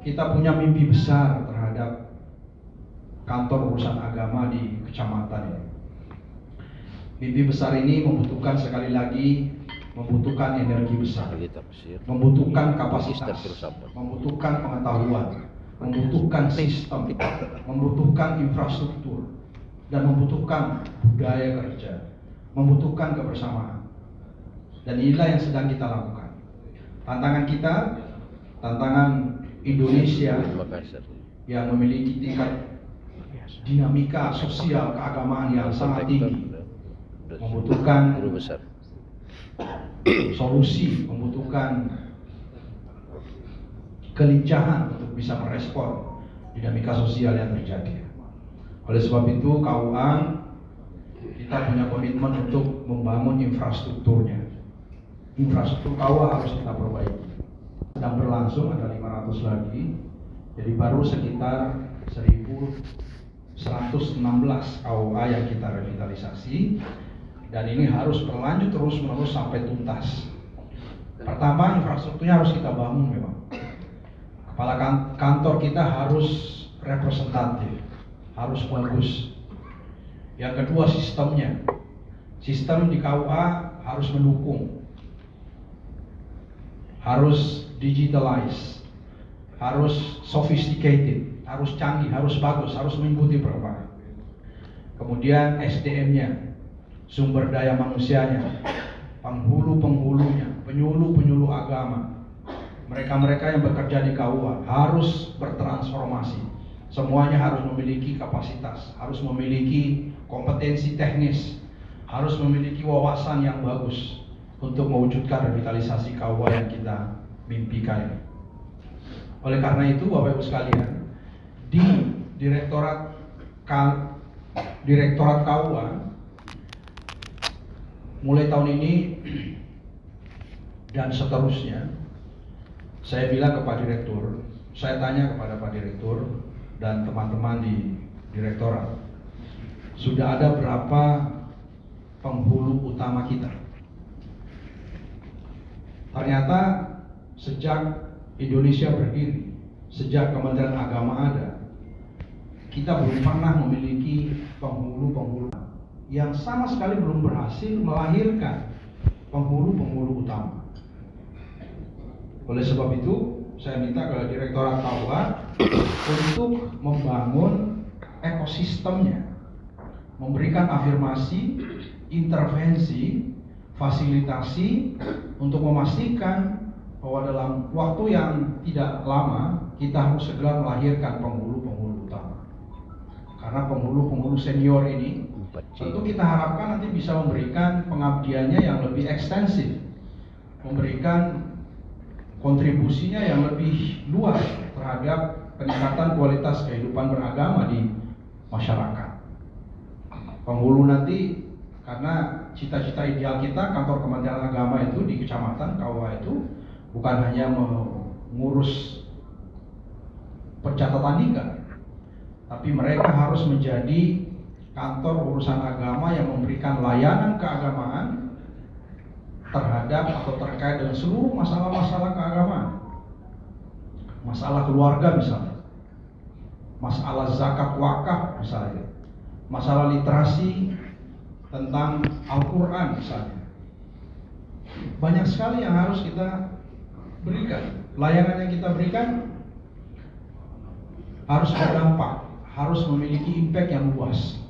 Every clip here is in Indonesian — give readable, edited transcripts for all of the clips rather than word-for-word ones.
kita punya mimpi besar terhadap kantor urusan agama di kecamatan ini. Mimpi besar ini membutuhkan, sekali lagi, membutuhkan energi besar, membutuhkan kapasitas, membutuhkan pengetahuan, membutuhkan sistem, membutuhkan infrastruktur, dan membutuhkan budaya kerja, membutuhkan kebersamaan. Dan inilah yang sedang kita lakukan. Tantangan kita, tantangan Indonesia yang memiliki tingkat dinamika sosial keagamaan yang sangat tinggi, membutuhkan solusi, membutuhkan kelincahan untuk bisa merespon dinamika sosial yang terjadi. Oleh sebab itu, KUA kita punya komitmen untuk membangun infrastrukturnya. Infrastruktur KUA harus kita perbaiki. Sedang berlangsung, ada 500 lagi, jadi baru sekitar 1.116 KUA yang kita revitalisasi, dan ini harus berlanjut terus-menerus sampai tuntas. Pertama, infrastrukturnya harus kita bangun memang. Kepala kantor kita harus representatif, harus bagus. Yang kedua, sistemnya. Sistem di KUA harus mendukung, harus digitalize, harus sophisticated, harus canggih, harus bagus, harus mengikuti perkembangan. Kemudian SDM-nya, sumber daya manusianya, penghulu-penghulunya, penyuluh-penyuluh agama, mereka-mereka yang bekerja di KUA harus bertransformasi. Semuanya harus memiliki kapasitas, harus memiliki kompetensi teknis, harus memiliki wawasan yang bagus untuk mewujudkan revitalisasi KUA yang kita mimpikan ini. Oleh karena itu, Bapak Ibu sekalian, di Direktorat KUA mulai tahun ini dan seterusnya, saya bilang ke Pak Direktur, saya tanya kepada Pak Direktur dan teman-teman di Direktorat, sudah ada berapa penghulu utama kita? Ternyata sejak Indonesia berdiri, sejak Kementerian Agama ada, kita belum pernah memiliki penghulu-penghulu yang sama sekali belum berhasil melahirkan penghulu-penghulu utama. Oleh sebab itu, saya minta ke Direktorat KUA untuk membangun ekosistemnya, memberikan afirmasi, intervensi, fasilitasi untuk memastikan bahwa dalam waktu yang tidak lama kita harus segera melahirkan penghulu-penghulu utama. Karena penghulu-penghulu senior ini tentu kita harapkan nanti bisa memberikan pengabdiannya yang lebih ekstensif, memberikan kontribusinya yang lebih luas terhadap peningkatan kualitas kehidupan beragama di masyarakat. Penghulu nanti, karena cita-cita ideal kita kantor Kementerian Agama itu di kecamatan KUA itu bukan hanya mengurus pencatatan nikah, tapi mereka harus menjadi kantor urusan agama yang memberikan layanan keagamaan terhadap atau terkait dengan seluruh masalah-masalah keagamaan. Masalah keluarga misalnya, masalah zakat wakaf misalnya, masalah literasi tentang Al-Quran misalnya. Banyak sekali yang harus kita berikan. Layanan yang kita berikan harus berdampak, harus memiliki impact yang luas.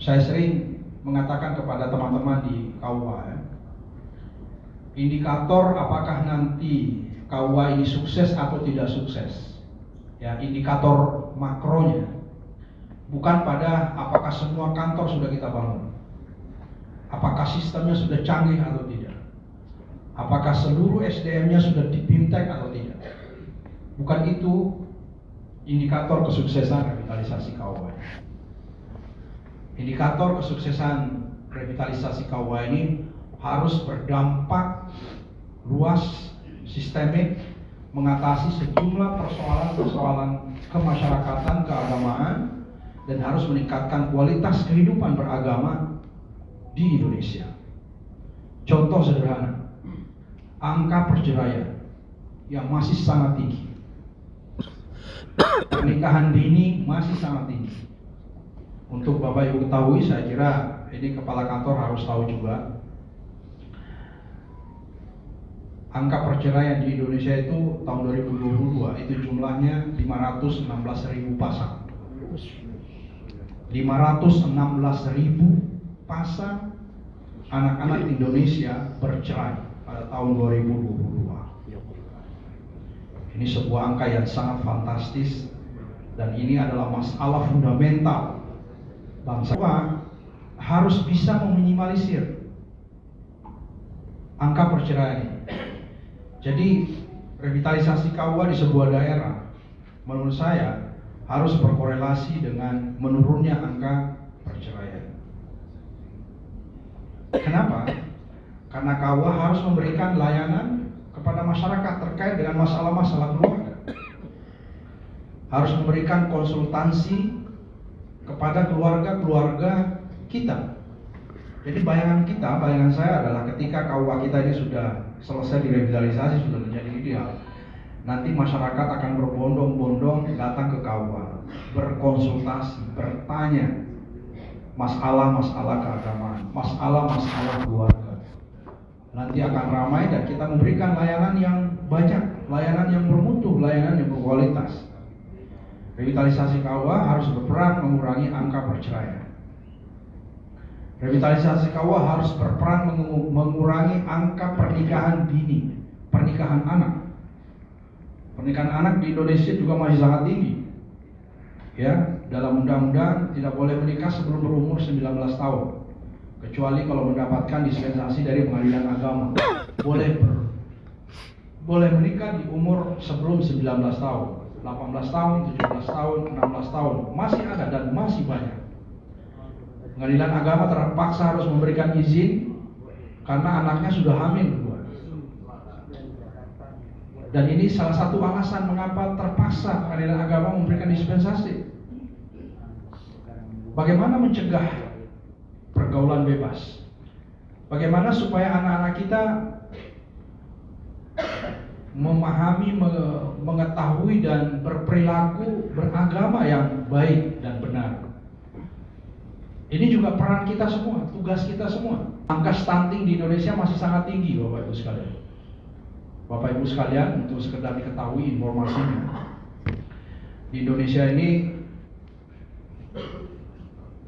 Saya sering mengatakan kepada teman-teman di KUA, indikator apakah nanti KUA ini sukses atau tidak sukses, ya, indikator makronya bukan pada apakah semua kantor sudah kita bangun, apakah sistemnya sudah canggih atau tidak, apakah seluruh SDM-nya sudah dibintek atau tidak. Bukan itu indikator kesuksesan revitalisasi KUA. Indikator kesuksesan revitalisasi KUA ini harus berdampak luas, sistemik, mengatasi sejumlah persoalan-persoalan kemasyarakatan, keagamaan, dan harus meningkatkan kualitas kehidupan beragama di Indonesia. Contoh sederhana, angka perceraian yang masih sangat tinggi. Pernikahan dini masih sangat tinggi. Untuk Bapak Ibu ketahui, saya kira ini kepala kantor harus tahu juga, angka perceraian di Indonesia itu tahun 2022 itu jumlahnya 516.000 pasang. 516.000 pasang anak-anak Indonesia bercerai pada tahun 2022. Ini sebuah angka yang sangat fantastis, dan ini adalah masalah fundamental bangsa. Harus bisa meminimalisir angka perceraian ini. Jadi revitalisasi KUA di sebuah daerah menurut saya harus berkorelasi dengan menurunnya angka perceraian. Kenapa? Karena KUA harus memberikan layanan kepada masyarakat terkait dengan masalah-masalah keluarga. Harus memberikan konsultasi kepada keluarga-keluarga kita. Jadi bayangan saya adalah ketika KUA kita ini sudah selesai direvitalisasi, sudah menjadi ideal, nanti masyarakat akan berbondong-bondong datang ke KUA, berkonsultasi, bertanya masalah-masalah keagamaan, masalah-masalah keluarga. Nanti akan ramai dan kita memberikan layanan yang banyak, layanan yang bermutu, layanan yang berkualitas. Revitalisasi KUA harus berperan mengurangi angka perceraian. Revitalisasi KUA harus berperan mengurangi angka pernikahan dini, pernikahan anak. Pernikahan anak di Indonesia juga masih sangat tinggi. Ya, dalam undang-undang tidak boleh menikah sebelum berumur 19 tahun. Kecuali kalau mendapatkan dispensasi dari pengadilan agama. Boleh menikah di umur sebelum 19 tahun, 18 tahun, 17 tahun, 16 tahun. Masih ada dan masih banyak. Pengadilan agama terpaksa harus memberikan izin karena anaknya sudah hamil. Dan ini salah satu alasan mengapa terpaksa pengadilan agama memberikan dispensasi. Bagaimana mencegah pergaulan bebas? Bagaimana supaya anak-anak kita memahami, mengetahui dan berperilaku beragama yang baik dan benar? Ini juga peran kita semua, tugas kita semua. Angka stunting di Indonesia masih sangat tinggi, Bapak Ibu sekalian. Bapak Ibu sekalian, untuk sekedar diketahui informasinya, di Indonesia ini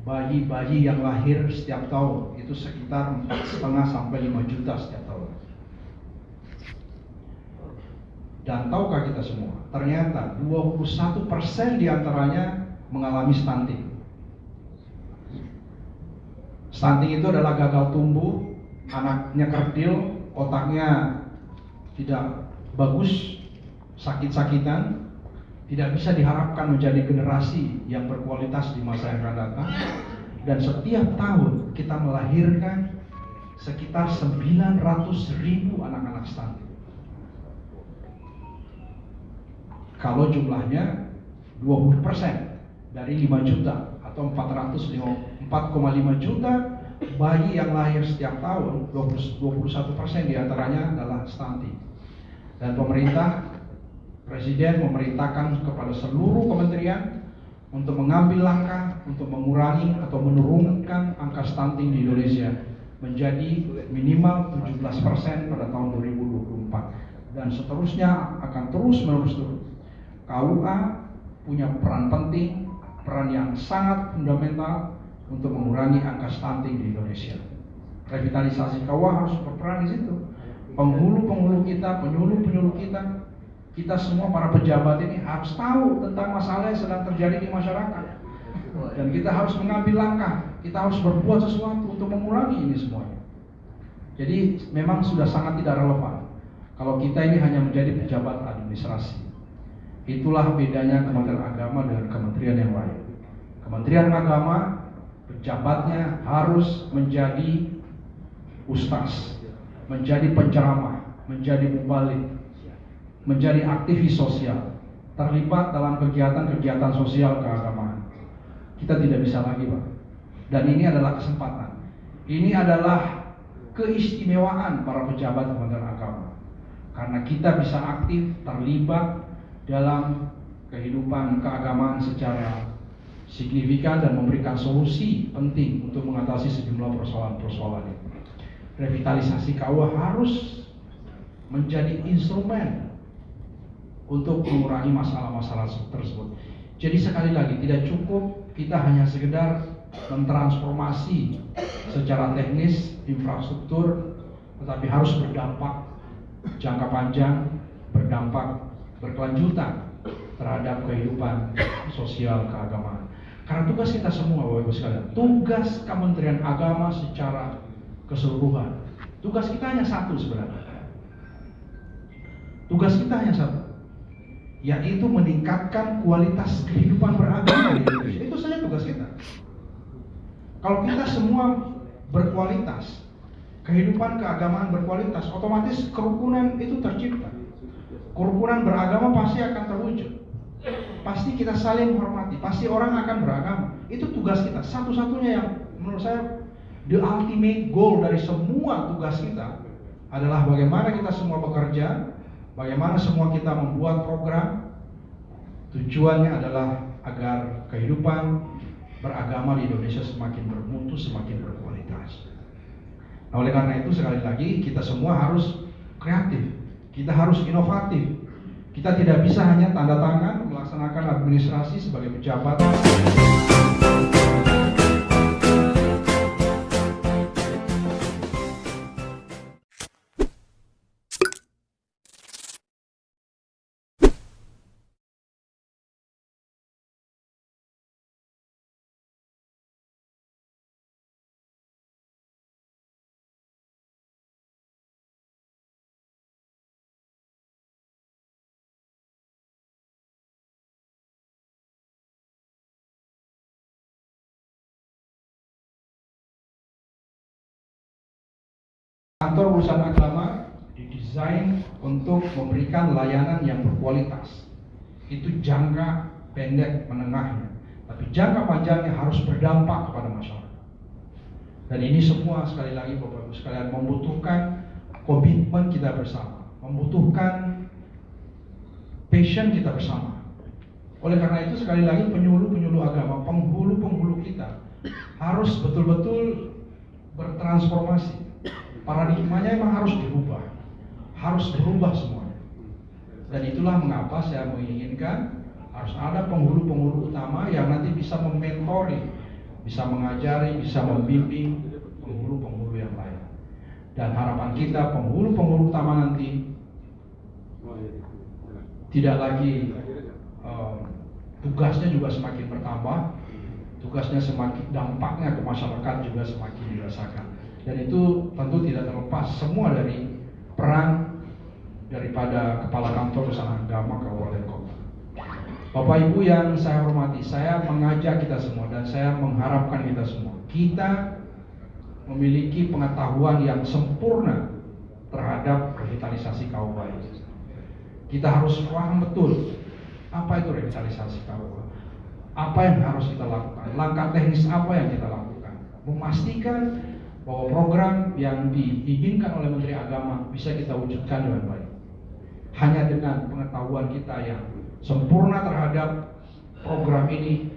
bayi-bayi yang lahir setiap tahun itu sekitar 4,5 sampai 5 juta setiap tahun. Dan tahukah kita semua, ternyata 21% diantaranya mengalami stunting. Stunting itu adalah gagal tumbuh, anaknya kerdil, otaknya tidak bagus, sakit-sakitan, tidak bisa diharapkan menjadi generasi yang berkualitas di masa yang akan datang. Dan setiap tahun kita melahirkan sekitar 900.000 anak-anak stunting. Kalau jumlahnya 20% dari 5 juta atau 4,5 juta bayi yang lahir setiap tahun, 21% diantaranya adalah stunting. Dan Presiden memerintahkan kepada seluruh kementerian untuk mengambil langkah untuk mengurangi atau menurunkan angka stunting di Indonesia menjadi minimal 17% pada tahun 2024, dan seterusnya akan terus-menerus turun. KUA punya peran penting, peran yang sangat fundamental untuk mengurangi angka stunting di Indonesia. Revitalisasi KUA harus berperan di situ. Penghulu-penghulu kita, penyuluh-penyuluh kita semua para pejabat ini harus tahu tentang masalah yang sedang terjadi di masyarakat. Dan kita harus mengambil langkah, kita harus berbuat sesuatu untuk mengurangi ini semuanya. Jadi memang sudah sangat tidak relevan kalau kita ini hanya menjadi pejabat administrasi. Itulah bedanya Kementerian Agama dengan kementerian yang lain. Kementerian Agama, pejabatnya harus menjadi ustaz, menjadi penceramah, menjadi mubalik, menjadi aktivis sosial, terlibat dalam kegiatan-kegiatan sosial keagamaan. Kita tidak bisa lagi, Pak. Dan ini adalah kesempatan. Ini adalah keistimewaan para pejabat Kementerian Agama. karena kita bisa aktif terlibat dalam kehidupan keagamaan secara signifikan dan memberikan solusi penting untuk mengatasi sejumlah persoalan-persoalan ini. Revitalisasi KUA harus menjadi instrumen untuk mengurangi masalah-masalah tersebut. Jadi sekali lagi, tidak cukup kita hanya sekedar mentransformasi secara teknis infrastruktur, tetapi harus berdampak jangka panjang, berdampak berkelanjutan terhadap kehidupan sosial keagamaan. Karena tugas kita semua, Bapak Ibu sekalian, tugas Kementerian Agama secara keseluruhan, tugas kita hanya satu sebenarnya. Tugas kita hanya satu, yaitu meningkatkan kualitas kehidupan beragama di Indonesia. Itu saja tugas kita. Kalau kita semua berkualitas, kehidupan keagamaan berkualitas, otomatis kerukunan itu tercipta. Kerukunan beragama pasti akan terwujud. Pasti kita saling menghormati, pasti orang akan beragama. Itu tugas kita. Satu-satunya yang menurut saya the ultimate goal dari semua tugas kita adalah bagaimana kita semua bekerja, bagaimana semua kita membuat program. Tujuannya adalah agar kehidupan beragama di Indonesia semakin bermutu, semakin berkualitas. Nah, oleh karena itu sekali lagi kita semua harus kreatif, kita harus inovatif. Kita tidak bisa hanya tanda tangan melaksanakan administrasi sebagai pejabat. Kantor urusan agama didesain untuk memberikan layanan yang berkualitas. Itu jangka pendek menengahnya, tapi jangka panjangnya harus berdampak kepada masyarakat. Dan ini semua sekali lagi Bapak Ibu sekalian membutuhkan komitmen kita bersama, membutuhkan passion kita bersama. Oleh karena itu sekali lagi penyuluh-penyuluh agama, penghulu-penghulu kita harus betul-betul bertransformasi. Paradigmanya memang harus dirubah, harus berubah semuanya. Dan itulah mengapa saya menginginkan harus ada penghulu-penghulu utama yang nanti bisa mementori, bisa mengajari, bisa membimbing penghulu-penghulu yang lain. Dan harapan kita penghulu-penghulu utama nanti tidak lagi tugasnya juga semakin bertambah, tugasnya semakin, dampaknya ke masyarakat juga semakin dirasakan. Dan itu tentu tidak terlepas semua dari peran daripada Kepala Kantor Urusan Agama Kabupaten Kota. Bapak Ibu yang saya hormati, saya mengajak kita semua dan saya mengharapkan kita semua, kita memiliki pengetahuan yang sempurna terhadap revitalisasi KUA. Kita harus paham betul apa itu revitalisasi KUA, apa yang harus kita lakukan, langkah teknis apa yang kita lakukan, memastikan bahwa program yang diinginkan oleh Menteri Agama bisa kita wujudkan dengan baik. Hanya dengan pengetahuan kita yang sempurna terhadap program ini,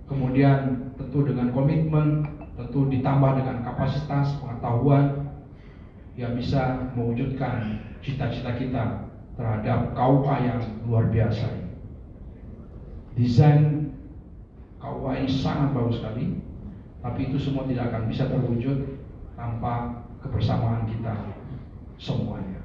kemudian tentu dengan komitmen, tentu ditambah dengan kapasitas pengetahuan yang bisa mewujudkan cita-cita kita terhadap KUA yang luar biasa. Desain KUA ini sangat bagus sekali, tapi itu semua tidak akan bisa terwujud tanpa kebersamaan kita semuanya.